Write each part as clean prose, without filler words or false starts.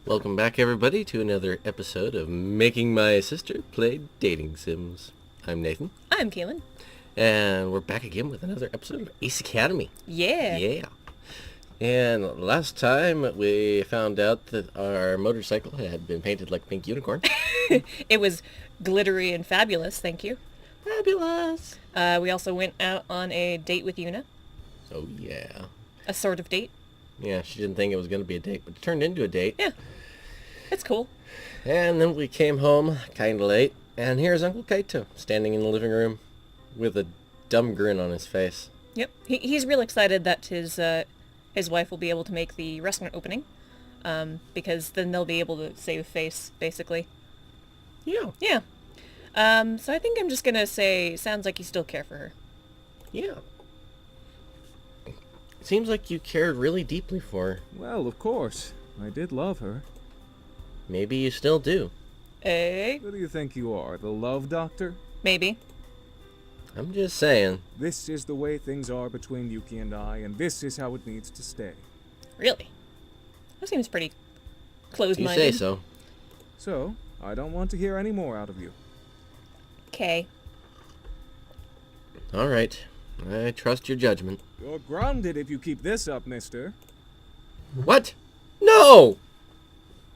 Welcome back, everybody, to another episode of Making My Sister Play Dating Sims. I'm Nathan, I'm Keelan. and we're back again with another episode of Ace Academy. Yeah. Yeah. And last time we found out that our motorcycle had been painted like a pink unicorn. It was glittery and fabulous, thank you. Fabulous. We also went out on a date with Yuna. Oh, yeah. A sort of date. Yeah, she didn't think it was going to be a date, but it turned into a date. Yeah. It's cool. And then we came home kind of late, and here's Uncle Kaito standing in the living room with a dumb grin on his face. Yep. He's real excited that his wife will be able to make the restaurant opening. Because then they'll be able to save face, basically. Yeah. Yeah. So I think I'm just gonna say, sounds like you still care for her. Yeah. It seems like you cared really deeply for her. Well, of course. I did love her. Maybe you still do. Eh? Who do you think you are, the love doctor? Maybe. I'm just saying. This is the way things are between Yuki and I, and this is how it needs to stay. Really? That seems pretty You closed-minded. say so. So, I don't want to hear any more out of you. Okay. All right. I trust your judgment. You're grounded if you keep this up, mister. What? No!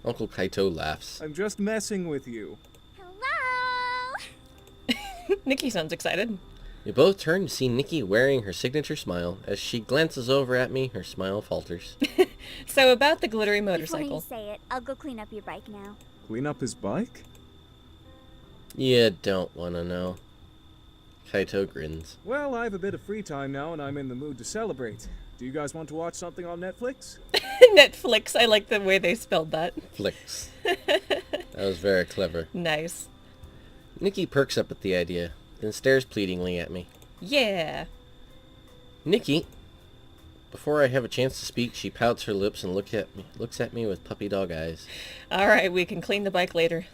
Uncle Kaito laughs. I'm just messing with you. Hello! Nikki sounds excited. We both turn to see Nikki wearing her signature smile. As she glances over at me, her smile falters. So about the glittery Before motorcycle. you say it, I'll go clean up your bike now. Clean up his bike? You don't want to know. Kaito grins. Well, I have a bit of free time now, and I'm in the mood to celebrate. Do you guys want to watch something on Netflix? Netflix. I like the way they spelled that. Flicks. That was very clever. Nice. Nikki perks up at the idea, then stares pleadingly at me. Yeah. Nikki. Before I have a chance to speak, she pouts her lips and looks at me with puppy dog eyes. All right, we can clean the bike later.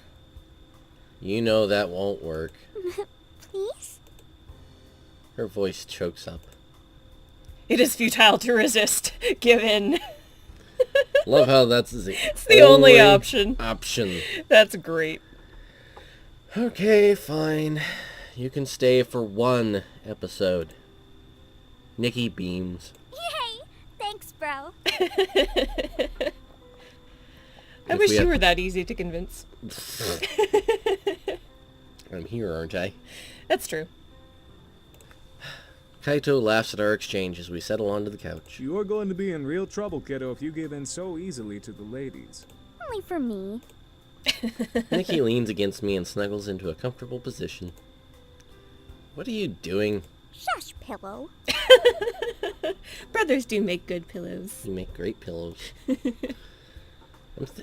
You know that won't work. Please? Her voice chokes up. It is futile to resist. Give in. Love how that's the, It's the only option. option. That's great. Okay, fine. You can stay for one episode. Nikki beams. Yay! Thanks, bro. I wish you were that easy to convince. I'm here, aren't I? That's true. Kaito laughs at our exchange as we settle onto the couch. You're going to be in real trouble, kiddo, if you give in so easily to the ladies. Only for me. Nikki leans against me and snuggles into a comfortable position. What are you doing? Shush, pillow. Brothers do make good pillows. You make great pillows.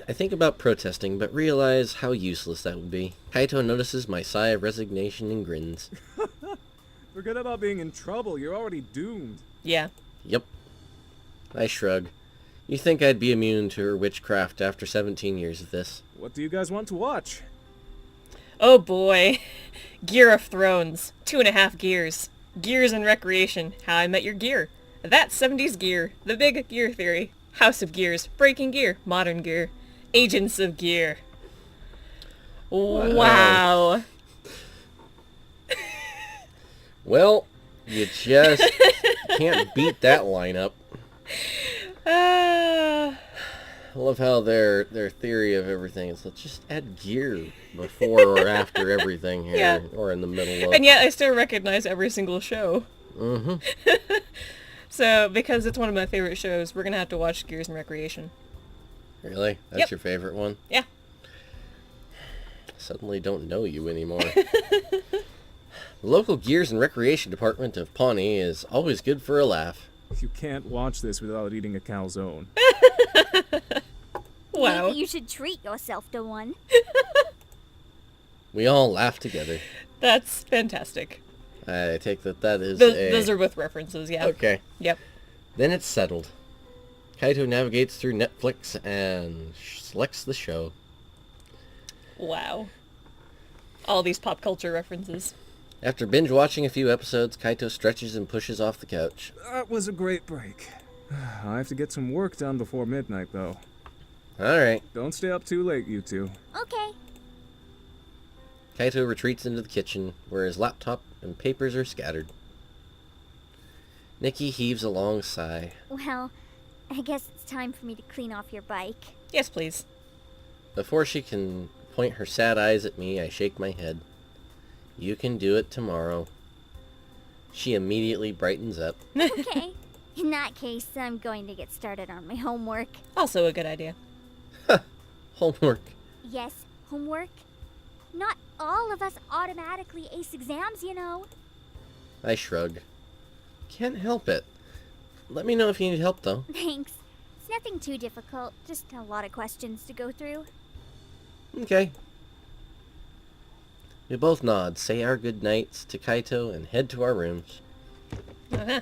I think about protesting, but realize how useless that would be. Kaito notices my sigh of resignation and grins. Forget about being in trouble, you're already doomed. Yeah. Yep. I shrug. You think I'd be immune to her witchcraft after 17 years of this? What do you guys want to watch? Oh boy. Gear of Thrones. 2.5 gears. Gears and Recreation. How I Met Your Gear. That 70s Gear. The Big Gear Theory. House of Gears. Breaking Gear. Modern Gear. Agents of Gear. Wow. Well, you just can't beat that lineup. I love how their theory of everything is, let's just add gear before or after everything here, Yeah. or in the middle of. And yet I still recognize every single show. Mm-hmm. So, because it's one of my favorite shows, we're going to have to watch Gears and Recreation. Really? That's Yep. your favorite one? Yeah. Suddenly don't know you anymore. The local Gears and Recreation Department of Pawnee is always good for a laugh. You can't watch this without eating a calzone. Wow. Maybe you should treat yourself to one. We all laugh together. That's fantastic. I take that is Those are both references, yeah. Okay. Yep. Then it's settled. Kaito navigates through Netflix and selects the show. Wow. All these pop culture references. After binge watching a few episodes, Kaito stretches and pushes off the couch. That was a great break. I have to get some work done before midnight, though. Alright. Don't stay up too late, you two. Okay. Kaito retreats into the kitchen, where his laptop and papers are scattered. Nikki heaves a long sigh. Well, I guess it's time for me to clean off your bike. Yes, please. Before she can point her sad eyes at me, I shake my head. You can do it tomorrow. She immediately brightens up. Okay. In that case, I'm going to get started on my homework. Also a good idea. Homework. Yes, homework. Not all of us automatically ace exams, you know. I shrug. Can't help it. Let me know if you need help, though. Thanks. It's nothing too difficult, just a lot of questions to go through. Okay. We both nod, say our good nights to Kaito, and head to our rooms. Uh-huh.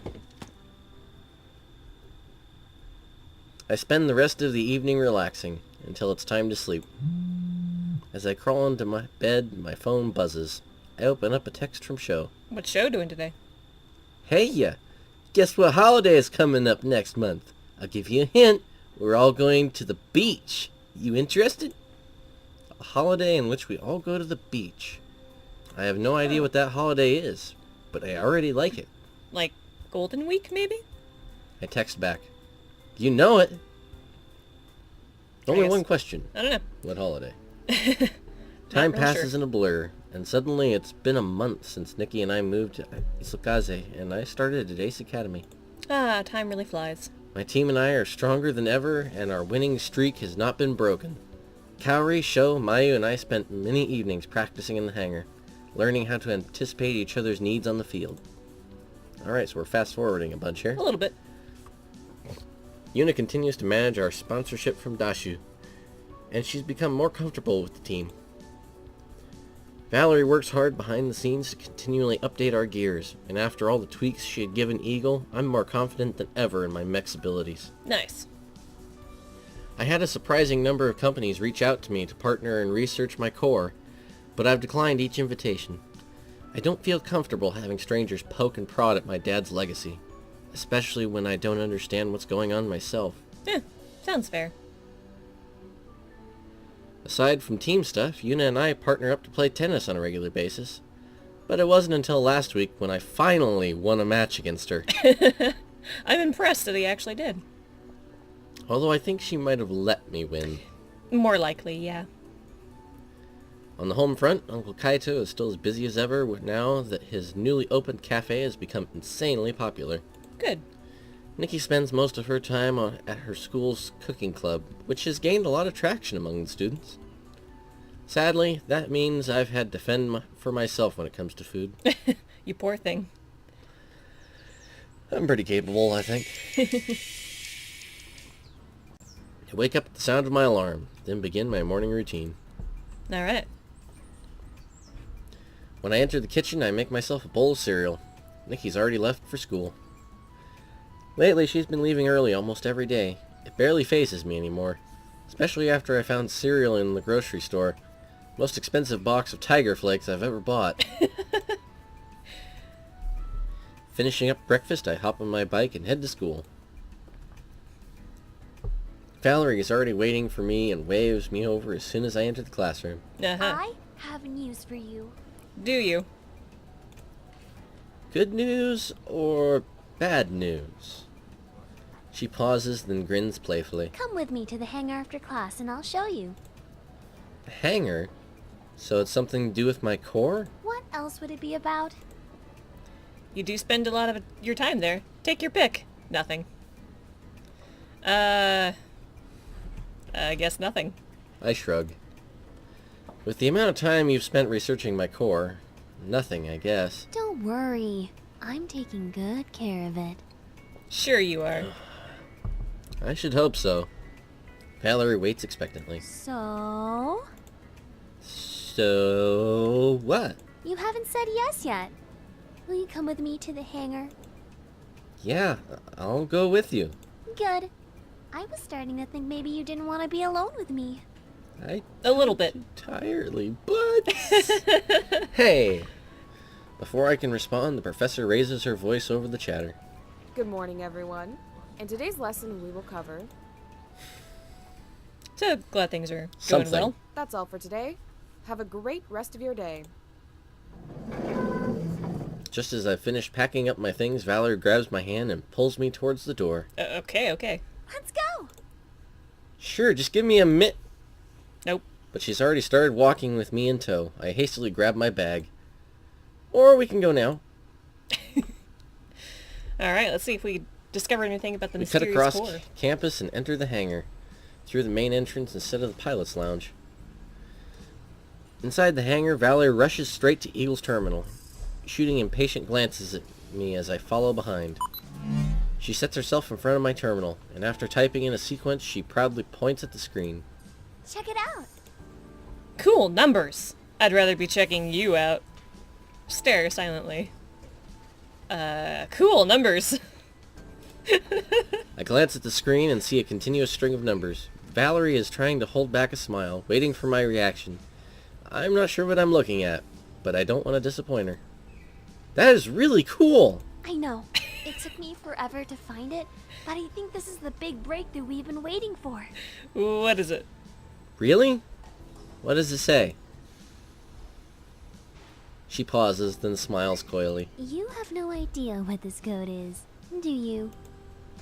I spend the rest of the evening relaxing until it's time to sleep. As I crawl into my bed, my phone buzzes. I open up a text from Sho. What's Sho doing today? Hey ya! Guess what holiday is coming up next month? I'll give you a hint. We're all going to the beach. You interested? A holiday in which we all go to the beach. I have no idea what that holiday is, but I already like it. Like Golden Week, maybe? I text back. You know it. Only guess. one question. I don't know. What holiday? Time really passes sure. in a blur, and suddenly it's been a month since Nikki and I moved to Isukaze, and I started at Ace Academy. Ah, time really flies. My team and I are stronger than ever, and our winning streak has not been broken. Kaori, Sho, Mayu, and I spent many evenings practicing in the hangar, learning how to anticipate each other's needs on the field. Alright, so we're fast-forwarding a bunch here. A little bit. Yuna continues to manage our sponsorship from Dashu, and she's become more comfortable with the team. Valerie works hard behind the scenes to continually update our gears, and after all the tweaks she had given Eagle, I'm more confident than ever in my mech's abilities. Nice. I had a surprising number of companies reach out to me to partner and research my core, but I've declined each invitation. I don't feel comfortable having strangers poke and prod at my dad's legacy, especially when I don't understand what's going on myself. Sounds fair. Aside from team stuff, Yuna and I partner up to play tennis on a regular basis. But it wasn't until last week when I finally won a match against her. I'm impressed that he actually did. Although I think she might have let me win. More likely, yeah. On the home front, Uncle Kaito is still as busy as ever now that his newly opened cafe has become insanely popular. Good. Nikki spends most of her time at her school's cooking club, which has gained a lot of traction among the students. Sadly, that means I've had to fend for myself when it comes to food. You poor thing. I'm pretty capable, I think. I wake up at the sound of my alarm, then begin my morning routine. Alright. When I enter the kitchen, I make myself a bowl of cereal. Nikki's already left for school. Lately, she's been leaving early almost every day. It barely phases me anymore, especially after I found cereal in the grocery store. Most expensive box of Tiger Flakes I've ever bought. Finishing up breakfast, I hop on my bike and head to school. Valerie is already waiting for me and waves me over as soon as I enter the classroom. Uh-huh. I have news for you. Do you? Good news or bad news? She pauses, then grins playfully. Come with me to the hangar after class and I'll show you. The hangar? So it's something to do with my core? What else would it be about? You do spend a lot of your time there. Take your pick. Nothing. I guess nothing. I shrug. With the amount of time you've spent researching my core, nothing, I guess. Don't worry. I'm taking good care of it. Sure you are. I should hope so. Valerie waits expectantly. So? So, what? You haven't said yes yet. Will you come with me to the hangar? Yeah, I'll go with you. Good. I was starting to think maybe you didn't want to be alone with me. I A little bit. entirely, but... Hey! Before I can respond, the professor raises her voice over the chatter. Good morning, everyone. In today's lesson, we will cover So glad things are going Something. well. That's all for today. Have a great rest of your day. Just as I finish packing up my things, Valerie grabs my hand and pulls me towards the door. Okay. Let's go! Sure, just give me a minute. Nope. But she's already started walking with me in tow. I hastily grab my bag. Or we can go now. Alright, let's see if we discover anything about the We cut mysterious across core. campus and enter the hangar, through the main entrance instead of the pilot's lounge. Inside the hangar, Valerie rushes straight to Eagle's terminal, shooting impatient glances at me as I follow behind. She sets herself in front of my terminal, and after typing in a sequence, she proudly points at the screen. Check it out! Cool numbers! I'd rather be checking you out. Stare silently. Cool numbers! I glance at the screen and see a continuous string of numbers. Valerie is trying to hold back a smile, waiting for my reaction. I'm not sure what I'm looking at, but I don't want to disappoint her. That is really cool! I know. It took me forever to find it, but I think this is the big breakthrough we've been waiting for. What is it? Really? What does it say? She pauses, then smiles coyly. You have no idea what this code is, do you?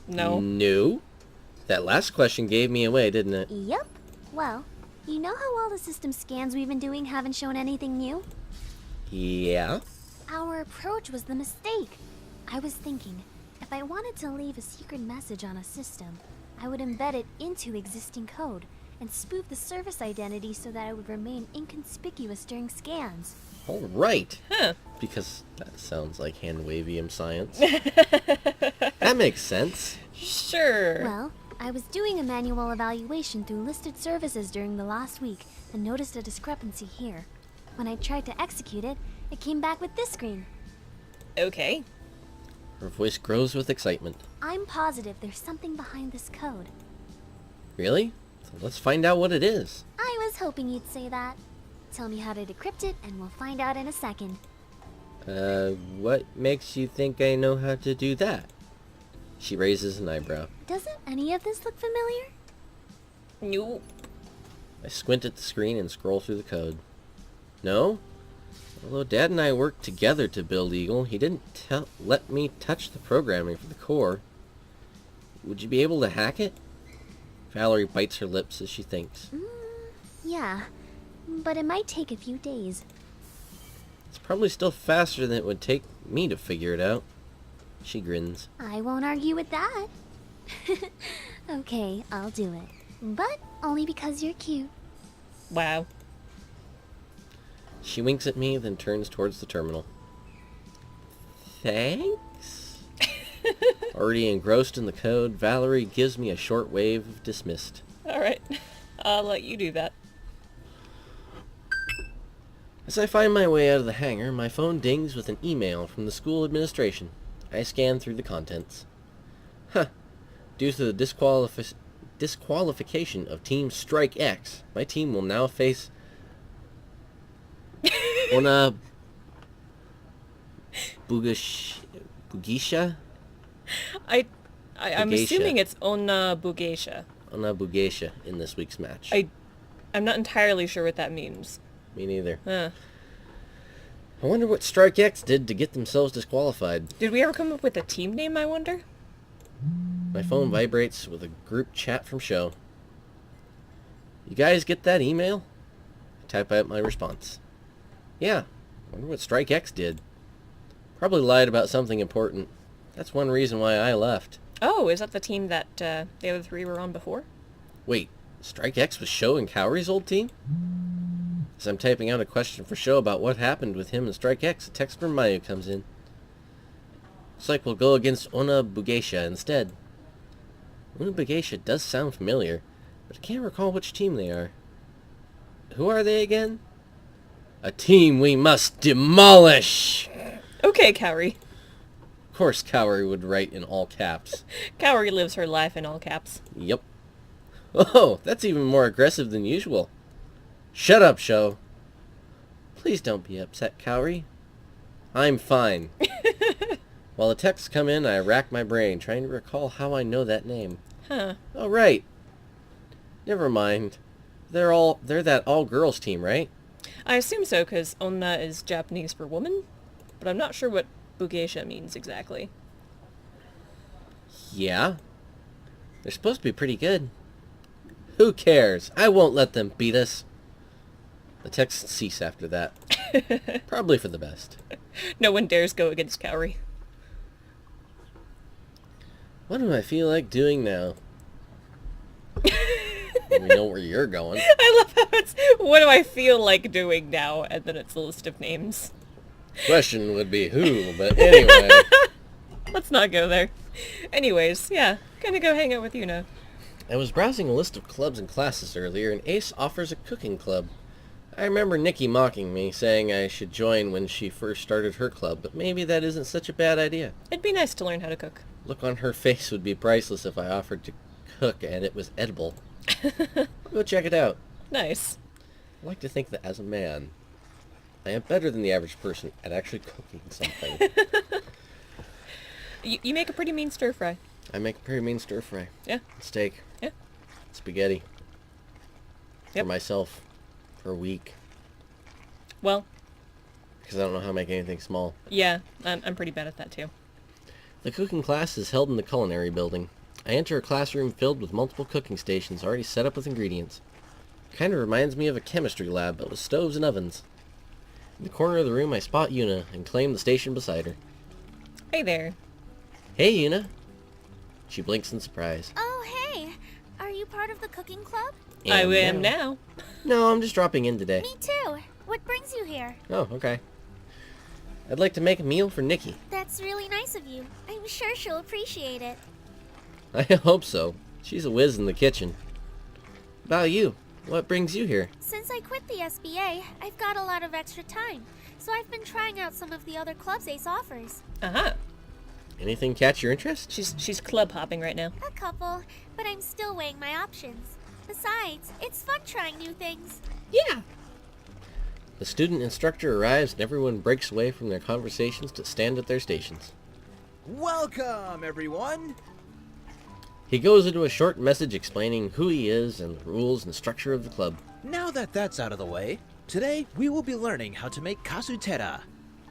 No. No? That last question gave me away, didn't it? Yep. Well, you know how all the system scans we've been doing haven't shown anything new? Yeah? Our approach was the mistake. I was thinking, if I wanted to leave a secret message on a system, I would embed it into existing code and spoof the service identity so that it would remain inconspicuous during scans. Alright. Huh. Because that sounds like hand-wavium science. That makes sense. Sure. Well, I was doing a manual evaluation through listed services during the last week and noticed a discrepancy here. When I tried to execute it, it came back with this screen. Okay. Her voice grows with excitement. I'm positive there's something behind this code. Really? So let's find out what it is. I was hoping you'd say that. Tell me how to decrypt it and we'll find out in a second. What makes you think I know how to do that? She raises an eyebrow. Doesn't any of this look familiar? No. I squint at the screen and scroll through the code. No? Although Dad and I worked together to build Eagle, he didn't let me touch the programming for the core. Would you be able to hack it? Valerie bites her lips as she thinks. Yeah, but it might take a few days. It's probably still faster than it would take me to figure it out. She grins. I won't argue with that. Okay, I'll do it. But only because you're cute. Wow. She winks at me, then turns towards the terminal. Thanks? Already engrossed in the code, Valerie gives me a short wave of dismissed. Alright. I'll let you do that. As I find my way out of the hangar, my phone dings with an email from the school administration. I scan through the contents. Huh. Due to the disqualification of Team Strike X, my team will now face Ona Bugisha? I'm Bugeisha. assuming it's Ona Bugeisha. Ona Bugeisha in this week's match. I'm not entirely sure what that means. Me neither. Huh. I wonder what Strike X did to get themselves disqualified. Did we ever come up with a team name, I wonder? My phone vibrates with a group chat from Show. You guys get that email? I type out my response. Yeah, I wonder what Strike X did. Probably lied about something important. That's one reason why I left. Oh, is that the team that the other three were on before? Wait, Strike X was Show and Cowrie's old team? As I'm typing out a question for Show about what happened with him and Strike X, a text from Mayu comes in. Looks like we'll go against Ona Bugeisha instead. Ona Bugeisha does sound familiar, but I can't recall which team they are. Who are they again? A team we must demolish! Okay, Cowrie. Of course Cowrie would write in all caps. Cowrie lives her life in all caps. Yep. Oh, that's even more aggressive than usual. Shut up, Show. Please don't be upset, Cowrie. I'm fine. While the texts come in, I rack my brain, trying to recall how I know that name. Huh. Oh, right. Never mind. They're that all-girls team, right? I assume so, because onna is Japanese for woman, but I'm not sure what bugeisha means exactly. Yeah. They're supposed to be pretty good. Who cares? I won't let them beat us. The texts cease after that. Probably for the best. No one dares go against Kaori. What do I feel like doing now? We know where you're going. I love how it's, what do I feel like doing now? And then it's a list of names. Question would be who, but anyway. Let's not go there. Anyways, yeah, gonna go hang out with Yuna. I was browsing a list of clubs and classes earlier, and Ace offers a cooking club. I remember Nikki mocking me, saying I should join when she first started her club, but maybe that isn't such a bad idea. It'd be nice to learn how to cook. Look on her face would be priceless if I offered to cook and it was edible. Go check it out. Nice. I like to think that as a man, I am better than the average person at actually cooking something. You make a pretty mean stir fry. I make a pretty mean stir fry. Yeah. Steak. Yeah. Spaghetti. Yep. For myself. For a week. Well, Because I don't know how to make anything small. yeah, I'm pretty bad at that too. The cooking class is held in the culinary building. I enter a classroom filled with multiple cooking stations already set up with ingredients. Kind of reminds me of a chemistry lab, but with stoves and ovens. In the corner of the room I spot Yuna and claim the station beside her. Hey there. Hey, Yuna. She blinks in surprise. Oh, hey. Are you part of the cooking club? I And am now. No, I'm just dropping in today. Me too. What brings you here? Oh, okay. I'd like to make a meal for Nikki. That's really nice of you. I'm sure she'll appreciate it. I hope so. She's a whiz in the kitchen. About you, what brings you here? Since I quit the SBA, I've got a lot of extra time, so I've been trying out some of the other clubs Ace offers. Uh-huh. Anything catch your interest? She's club hopping right now. A couple, but I'm still weighing my options. Besides, it's fun trying new things. Yeah. The student instructor arrives and everyone breaks away from their conversations to stand at their stations. Welcome, everyone! He goes into a short message explaining who he is and the rules and structure of the club. Now that that's out of the way, today we will be learning how to make kasutera.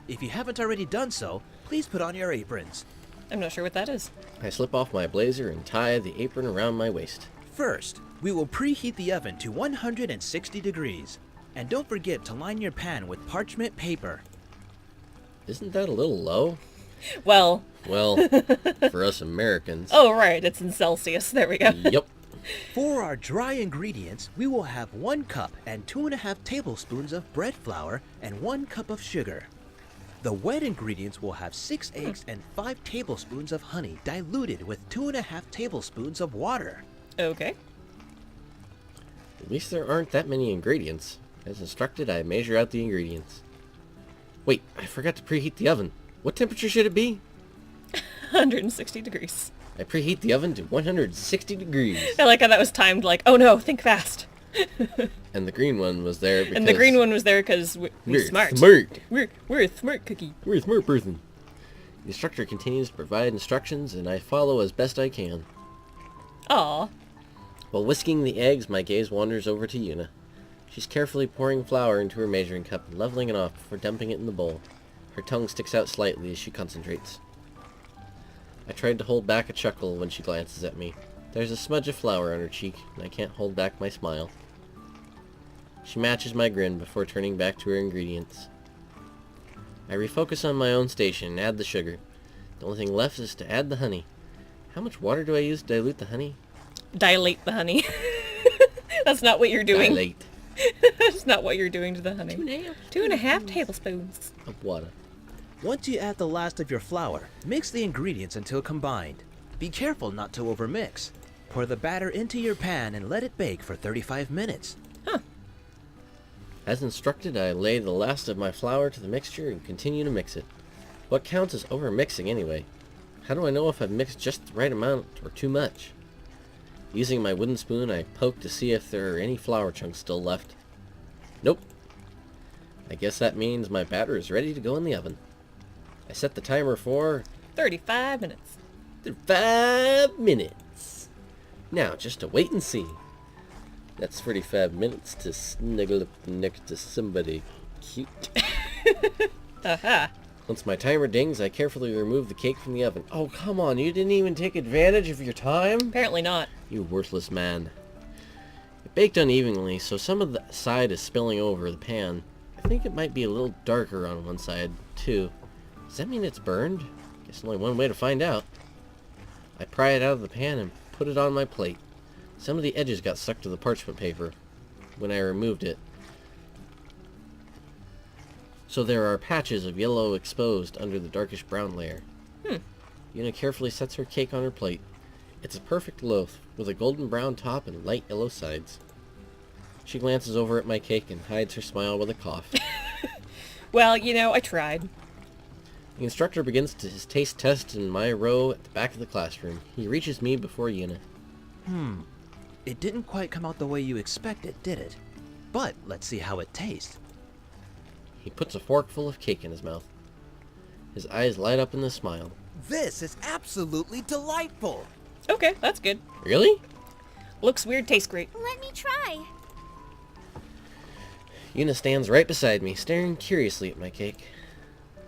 If you haven't already done so, please put on your aprons. I'm not sure what that is. I slip off my blazer and tie the apron around my waist. First, we will preheat the oven to 160 degrees. And don't forget to line your pan with parchment paper. Isn't that a little low? Well, Well, for us Americans. oh right, it's in Celsius. There we go. Yep. For our dry ingredients, we will have 1 cup and 2.5 tablespoons of bread flour and 1 cup of sugar. The wet ingredients will have 6 eggs and 5 tablespoons of honey diluted with 2.5 tablespoons of water. Okay. At least there aren't that many ingredients. As instructed, I measure out the ingredients. Wait, I forgot to preheat the oven. What temperature should it be? 160 degrees. I preheat the oven to 160 degrees. I like how that was timed like, oh no, think fast. And the green one was there because... And the green one was there because we're We're smart. smart. We're a smart cookie. We're a smart person. The instructor continues to provide instructions, and I follow as best I can. Aw. While whisking the eggs, my gaze wanders over to Yuna. She's carefully pouring flour into her measuring cup and leveling it off before dumping it in the bowl. Her tongue sticks out slightly as she concentrates. I tried to hold back a chuckle when she glances at me. There's a smudge of flour on her cheek, and I can't hold back my smile. She matches my grin before turning back to her ingredients. I refocus on my own station and add the sugar. The only thing left is to add the honey. How much water do I use to dilute the honey? Dilate the honey. That's not what you're doing. Dilate. That's not what you're doing to the honey. 2.5 tablespoons. Of water. Once you add the last of your flour, mix the ingredients until combined. Be careful not to overmix. Pour the batter into your pan and let it bake for 35 minutes. As instructed, I lay the last of my flour to the mixture and continue to mix it. What counts as over-mixing anyway? How do I know if I've mixed just the right amount or too much? Using my wooden spoon, I poke to see if there are any flour chunks still left. Nope. I guess that means my batter is ready to go in the oven. I set the timer for 35 minutes. 5 minutes. Now, just to wait and see. That's 45 minutes to snuggle up next to somebody cute. Aha. Once my timer dings, I carefully remove the cake from the oven. Oh, come on, you didn't even take advantage of your time? Apparently not. You worthless man. It baked unevenly, so some of the side is spilling over the pan. I think it might be a little darker on one side, too. Does that mean it's burned? Guess only one way to find out. I pry it out of the pan and put it on my plate. Some of the edges got stuck to the parchment paper when I removed it. So there are patches of yellow exposed under the darkish brown layer. Yuna carefully sets her cake on her plate. It's a perfect loaf, with a golden brown top and light yellow sides. She glances over at my cake and hides her smile with a cough. Well, you know, I tried. The instructor begins his taste test in my row at the back of the classroom. He reaches me before Yuna. It didn't quite come out the way you expected, did it? But let's see how it tastes. He puts a forkful of cake in his mouth. His eyes light up in a smile. This is absolutely delightful. Okay, that's good. Really? Looks weird, tastes great. Let me try. Yuna stands right beside me, staring curiously at my cake.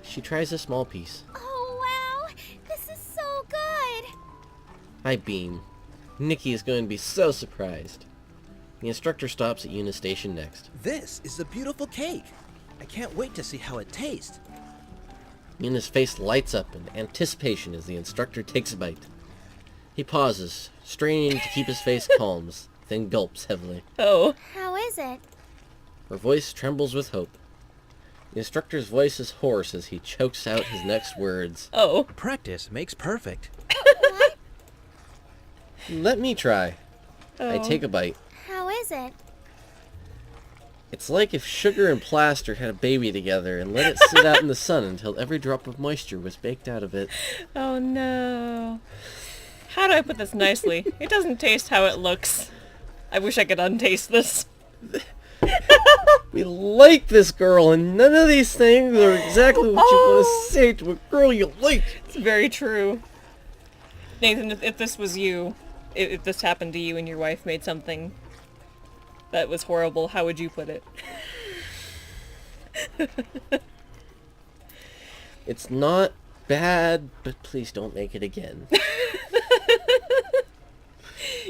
She tries a small piece. Oh, wow. This is so good. I beam. Nikki is going to be so surprised. The instructor stops at Yuna's station next. This is a beautiful cake. I can't wait to see how it tastes. Yuna's face lights up in anticipation as the instructor takes a bite. He pauses, straining to keep his face calm, then gulps heavily. Oh. How is it? Her voice trembles with hope. The instructor's voice is hoarse as he chokes out his next words. Oh. Practice makes perfect. What? Let me try. I Oh. take a bite. How is it? It's like if sugar and plaster had a baby together and let it sit out in the sun until every drop of moisture was baked out of it. Oh no. How do I put this nicely? It doesn't taste how it looks. I wish I could untaste this. We like this girl, and none of these things are exactly what you want to say to a girl you like. It's very true. Nathan, if this was you, if this happened to you and your wife made something that was horrible, how would you put it? It's not bad, but please don't make it again.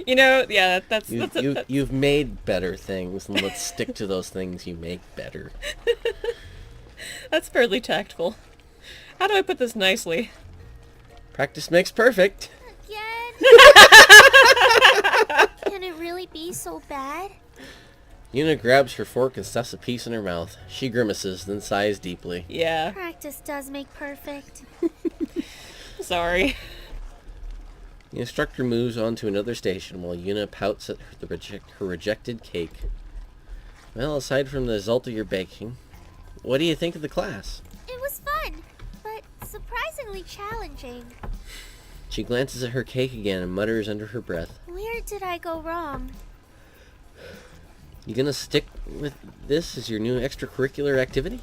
You know, yeah, that's You've made better things, and let's stick to those things you make better. that's fairly tactful. How do I put this nicely? Practice makes perfect. Again? Can it really be so bad? Yuna grabs her fork and stuffs a piece in her mouth. She grimaces, then sighs deeply. Yeah, Practice does make perfect. sorry. The instructor moves on to another station while Yuna pouts at her rejected cake. Well, aside from the result of your baking, what do you think of the class? It was fun, but surprisingly challenging. She glances at her cake again and mutters under her breath. Where did I go wrong? You gonna stick with this as your new extracurricular activity?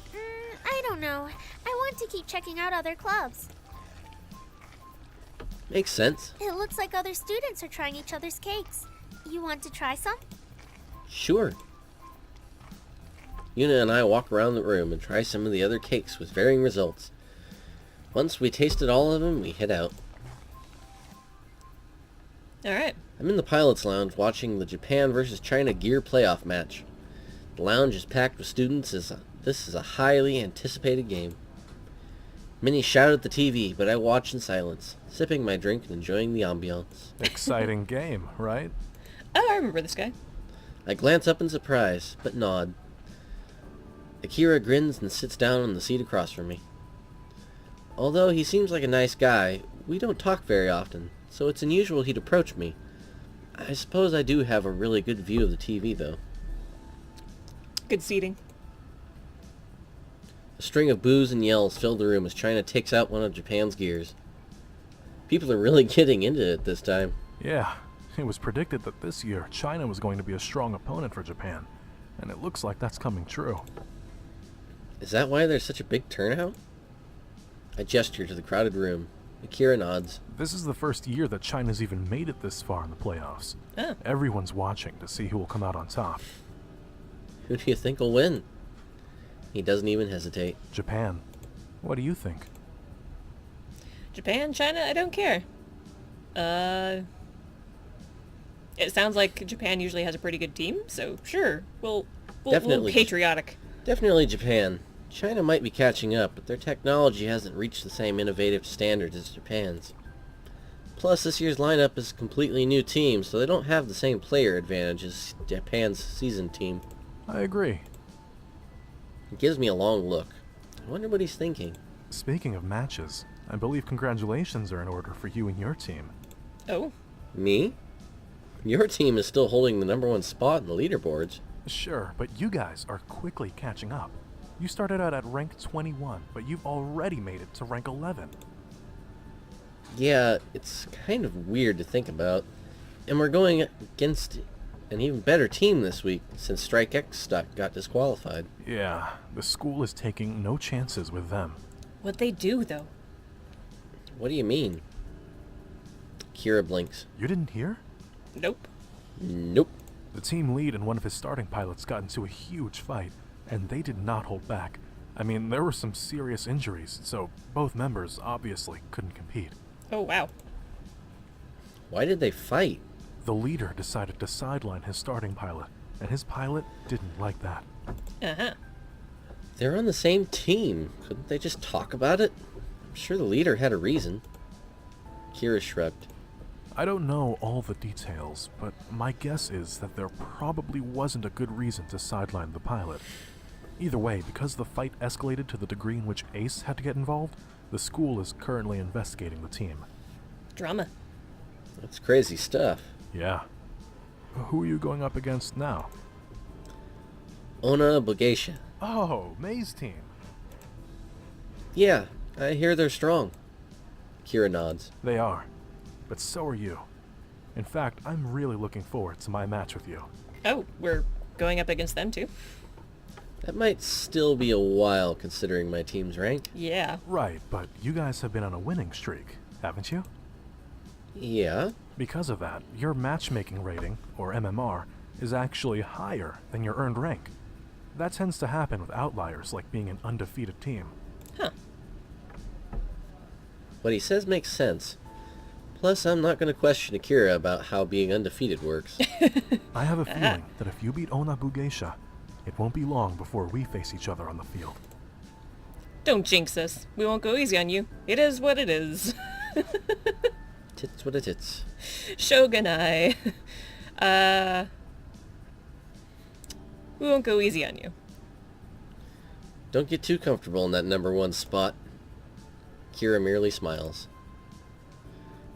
I don't know. I want to keep checking out other clubs. Makes sense. It looks like other students are trying each other's cakes. You want to try some? Sure. Yuna and I walk around the room and try some of the other cakes with varying results. Once we tasted all of them, we head out. Alright. I'm in the pilot's lounge watching the Japan versus China gear playoff match. The lounge is packed with students as this is a highly anticipated game. Many shout at the TV, but I watch in silence, sipping my drink and enjoying the ambiance. Exciting game, right? Oh, I remember this guy. I glance up in surprise, but nod. Akira grins and sits down on the seat across from me. Although he seems like a nice guy, we don't talk very often, so it's unusual he'd approach me. I suppose I do have a really good view of the TV, though. Good seating. A string of boos and yells fill the room as China takes out one of Japan's gears. People are really getting into it this time. Yeah, it was predicted that this year China was going to be a strong opponent for Japan, and it looks like that's coming true. Is that why there's such a big turnout? I gesture to the crowded room. Akira nods. This is the first year that China's even made it this far in the playoffs. Oh. Everyone's watching to see who will come out on top. Who do you think will win? He doesn't even hesitate. Japan. What do you think? Japan, China, I don't care. It sounds like Japan usually has a pretty good team, so sure, we'll Definitely. patriotic. Definitely Japan. China might be catching up, but their technology hasn't reached the same innovative standards as Japan's. Plus, this year's lineup is a completely new team, so they don't have the same player advantage as Japan's seasoned team. I agree. He gives me a long look. I wonder what he's thinking. Speaking of matches, I believe congratulations are in order for you and your team. Oh, Me? Your team is still holding the number 1 spot in the leaderboards. Sure, but you guys are quickly catching up. You started out at rank 21, but you've already made it to rank 11. Yeah, it's kind of weird to think about. And we're going against an even better team this week since Strike X got disqualified. Yeah, the school is taking no chances with them. what'd they do, though? What do you mean? Kira blinks. You didn't hear? Nope. Nope. The team lead and one of his starting pilots got into a huge fight, and they did not hold back. I mean, there were some serious injuries, so both members obviously couldn't compete. Oh, wow. Why did they fight? The leader decided to sideline his starting pilot, and his pilot didn't like that. Uh-huh. They're on the same team. Couldn't they just talk about it? I'm sure the leader had a reason. Kira shrugged. I don't know all the details, but my guess is that there probably wasn't a good reason to sideline the pilot. Either way, because the fight escalated to the degree in which Ace had to get involved, the school is currently investigating the team. Drama. That's crazy stuff. Yeah. Who are you going up against now? Ona Bogeisha. Oh, May's team. Yeah, I hear they're strong. Kira nods. They are. But so are you. In fact, I'm really looking forward to my match with you. Oh, we're going up against them, too? That might still be a while considering my team's rank. Yeah. Right, but you guys have been on a winning streak, haven't you? Yeah. Because of that, your matchmaking rating, or MMR, is actually higher than your earned rank. That tends to happen with outliers like being an undefeated team. Huh. What he says makes sense. Plus, I'm not going to question Akira about how being undefeated works. I have a feeling that if you beat Ona Bogeisha, it won't be long before we face each other on the field. Don't jinx us. We won't go easy on you. It is what it is. Tits what a tits. Shogunai. We won't go easy on you. Don't get too comfortable in that number 1 spot. Kira merely smiles.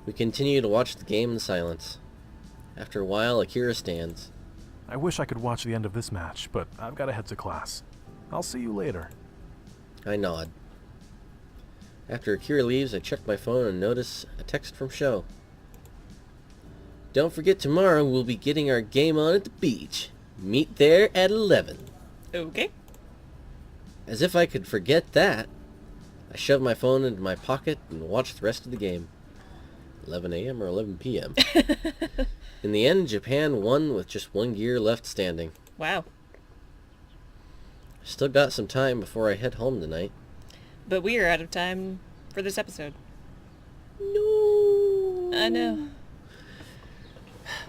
We continue to watch the game in silence. After a while, Akira stands. I wish I could watch the end of this match, but I've got to head to class. I'll see you later. I nod. After Akira leaves, I check my phone and notice a text from Sho. Don't forget tomorrow we'll be getting our game on at the beach. Meet there at 11. Okay. As if I could forget that. I shove my phone into my pocket and watch the rest of the game. 11 a.m. or 11 p.m. In the end, Japan won with just 1 gear left standing. Wow. Still got some time before I head home tonight. But we are out of time for this episode. No. I know.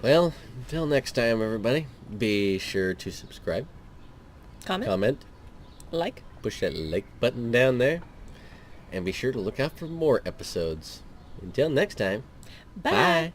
Well, until next time, everybody, be sure to subscribe, comment, Like. push that like button down there, and be sure to look out for more episodes. Until next time, Bye. bye.